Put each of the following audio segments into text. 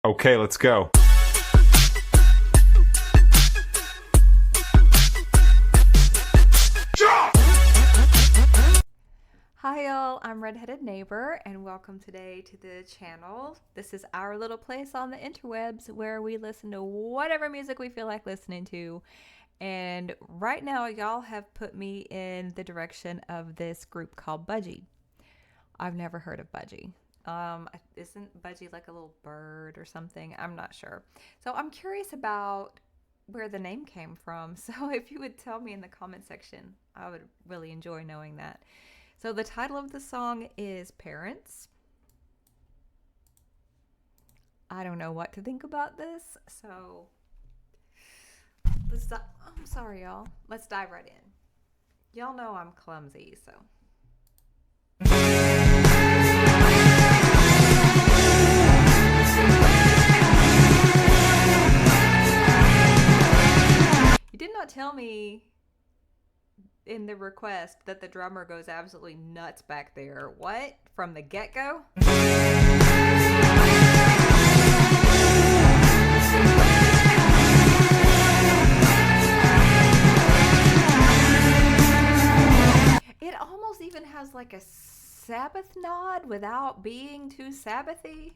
Okay, let's go. Hi y'all, I'm Redheaded Neighbor and welcome today to the channel. This is our little place on the interwebs where we listen to whatever music we feel like listening to. And right now y'all have put me in the direction of this group called Budgie. I've never heard of Budgie. Isn't Budgie like a little bird or something? I'm not sure. So I'm curious about where the name came from. So if you would tell me in the comment section, I would really enjoy knowing that. So the title of the song is Parents. I don't know what to think about this, so I'm sorry, y'all. Let's dive right in. Y'all know I'm clumsy, so. You did not tell me in the request that the drummer goes absolutely nuts back there. What? From the get-go? It almost even has like a Sabbath nod without being too Sabbathy.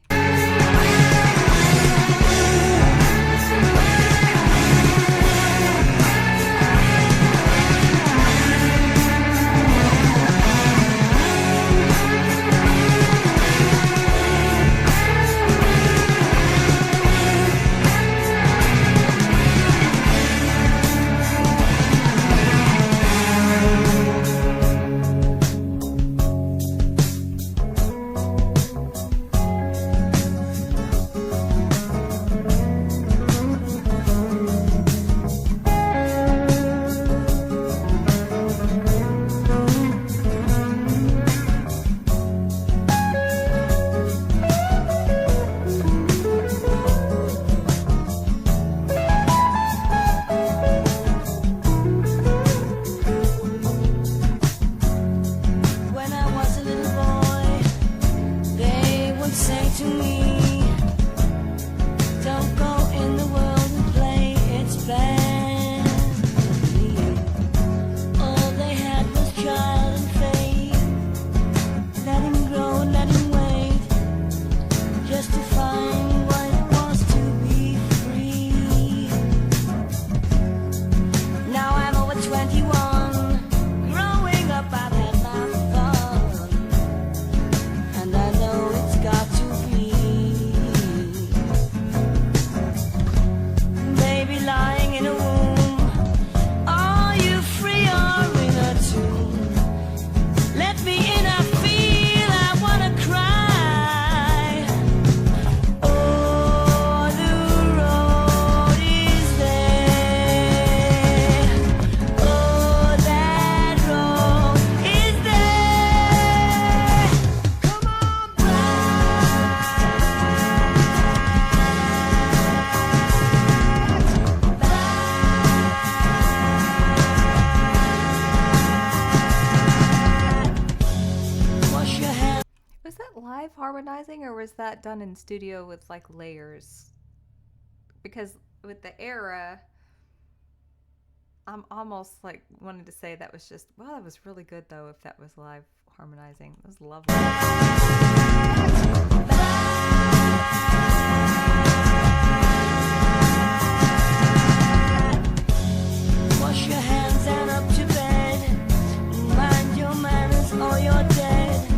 Harmonizing, or was that done in studio with like layers? Because with the era, I'm almost like wanting to say that was just, well, that was really good though if that was live harmonizing. It was lovely. Wash your hands and up to bed. Mind your manners or you're dead.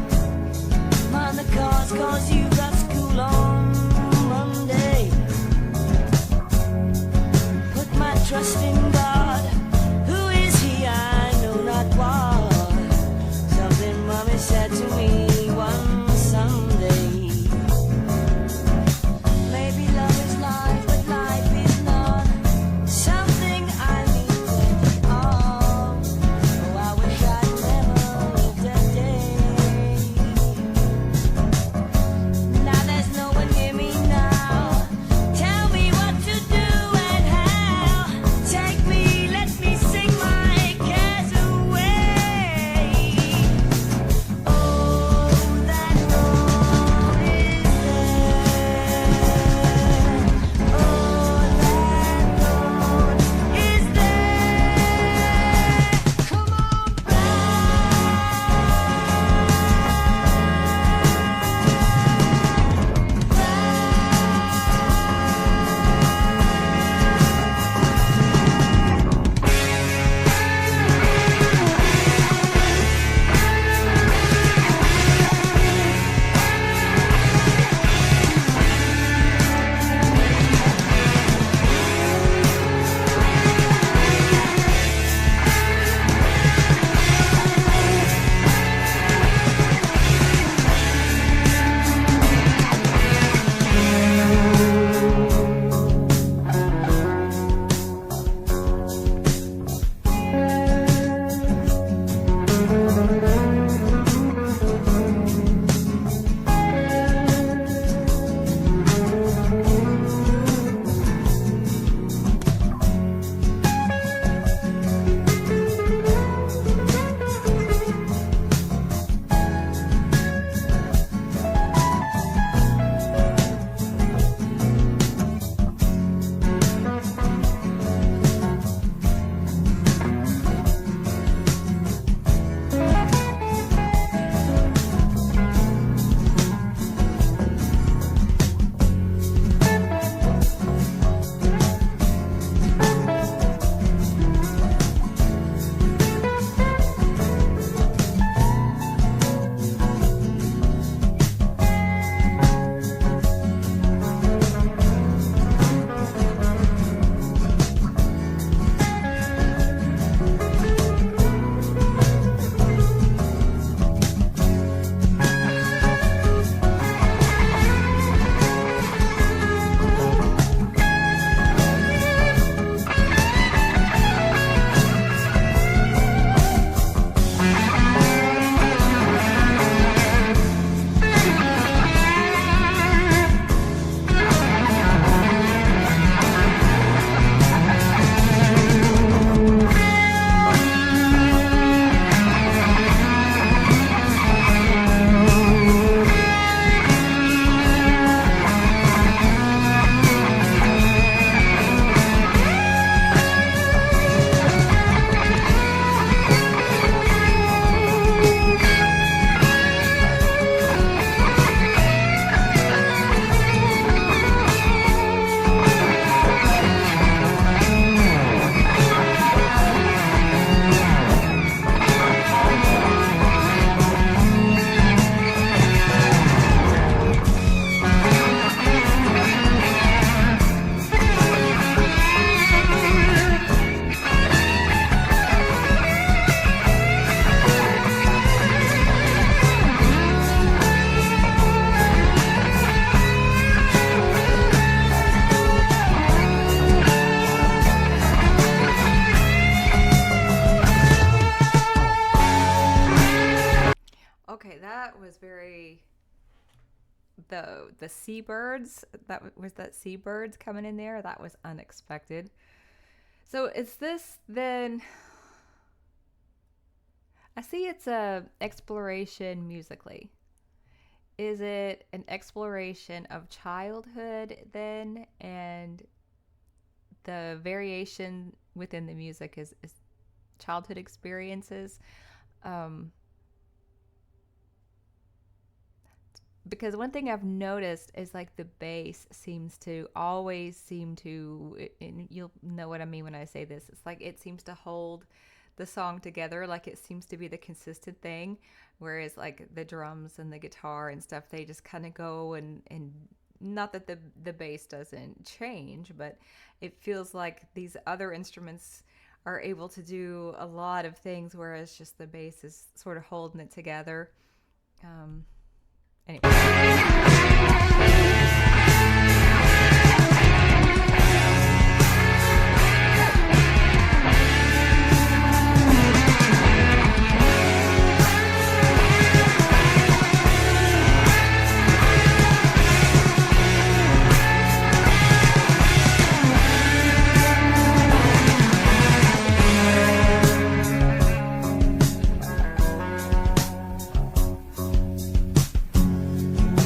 Mind the cause you got school on Monday. Put my trust in God. Who is he? I know not what. Something mommy said to me one Sunday. the seabirds. That seabirds coming in there. That was unexpected. So is this then? I see it's a exploration musically. Is it an exploration of childhood then, and the variation within the music is childhood experiences? Um, because one thing I've noticed is like the bass seems to always seem to, and you'll know what I mean when I say this. It's like it seems to hold the song together, like it seems to be the consistent thing, whereas like the drums and the guitar and stuff, they just kind of go and not that the bass doesn't change, but it feels like these other instruments are able to do a lot of things, whereas just the bass is sort of holding it together. Um, anyway.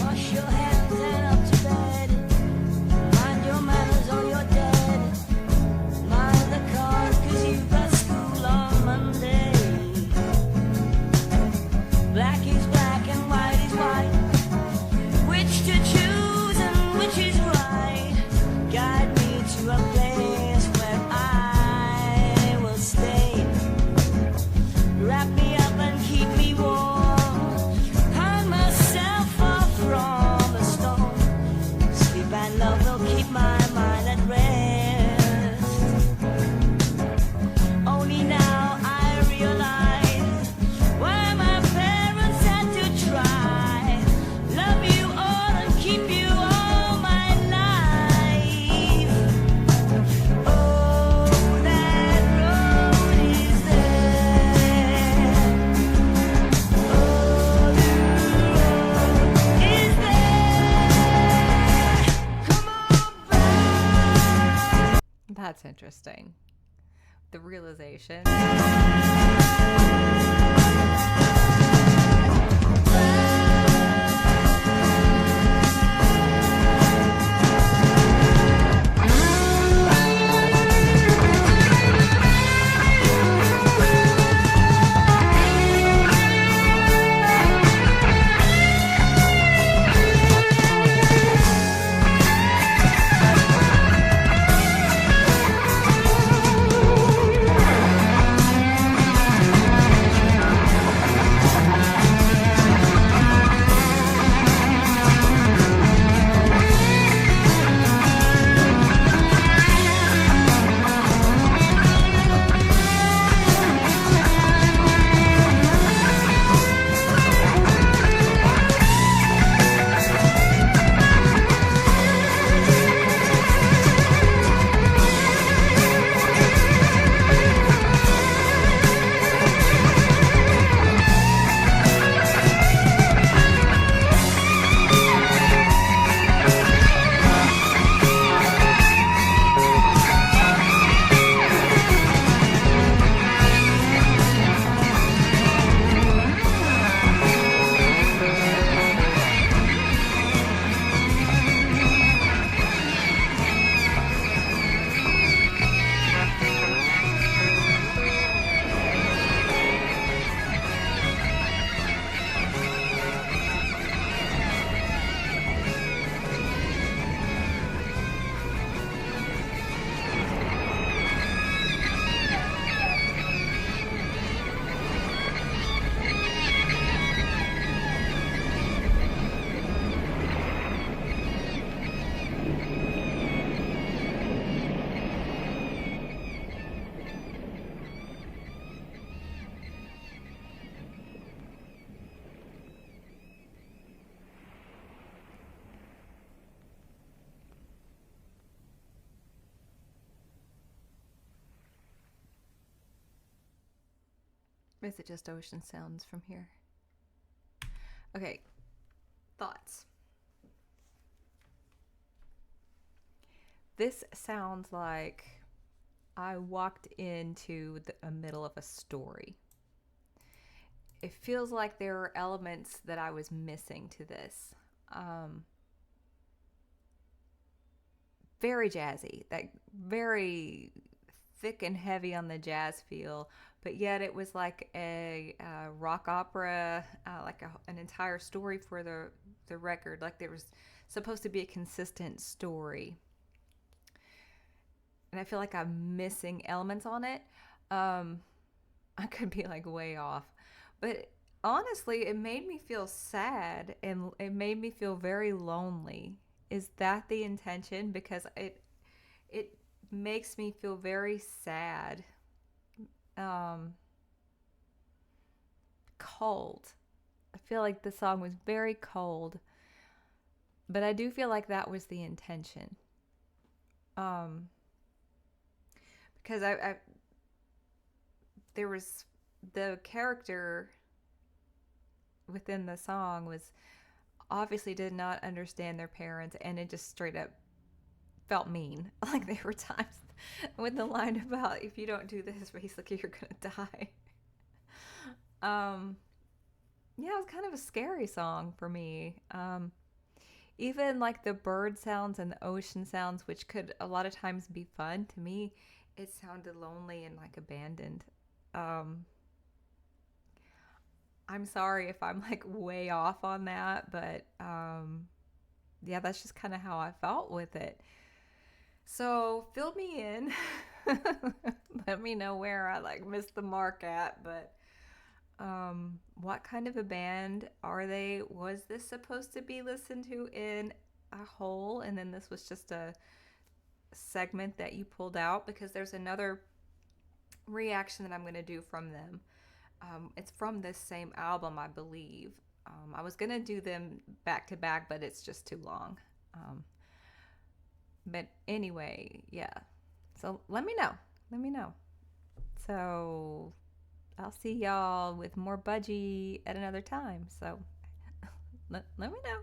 Wash your hands and up to bed. Mind your manners or you're dead. Mind the cars 'cause you've got school on Monday. Black is black and white is white. Which to choose and which is right. Guide me to a place where I will stay. Wrap me up and keep me warm. Hide myself far from the storm. Sleep and love will keep my mind at rest. Only now I realize why my parents had to try. Love you all and keep you all my life. Oh, that road is there. Oh, the road is there. Come on back. That's interesting. The realization. Is it just ocean sounds from here? Okay, thoughts. this sounds like I walked into a middle of a story. It feels like there are elements that I was missing to this. Um, Very jazzy, like very thick and heavy on the jazz feel, but yet it was like a rock opera, like an entire story for the record. Like there was supposed to be a consistent story, and I feel like I'm missing elements on it. Um, I could be like way off, but honestly, it made me feel sad and it made me feel very lonely. Is that the intention? Because it makes me feel very sad, um, cold. I feel like the song was very cold, but I do feel like that was the intention. Um, because I there was the character within the song was obviously did not understand their parents, and it just straight up felt mean. Like there were times with the line about if you don't do this, basically you're gonna die. Um, yeah, it was kind of a scary song for me. Even like the bird sounds and the ocean sounds, which could a lot of times be fun to me, it sounded lonely and like abandoned. Um, I'm sorry if I'm like way off on that, but yeah, that's just kind of how I felt with it. So fill me in. Let me know where I like missed the mark at, but what kind of a band are they? Was this supposed to be listened to in a whole, and then this was just a segment that you pulled out? Because there's another reaction that I'm going to do from them. It's from this same album, I believe. I was going to do them back to back, but it's just too long. But anyway, yeah. So let me know. Let me know. So I'll see y'all with more Budgie at another time. So let me know.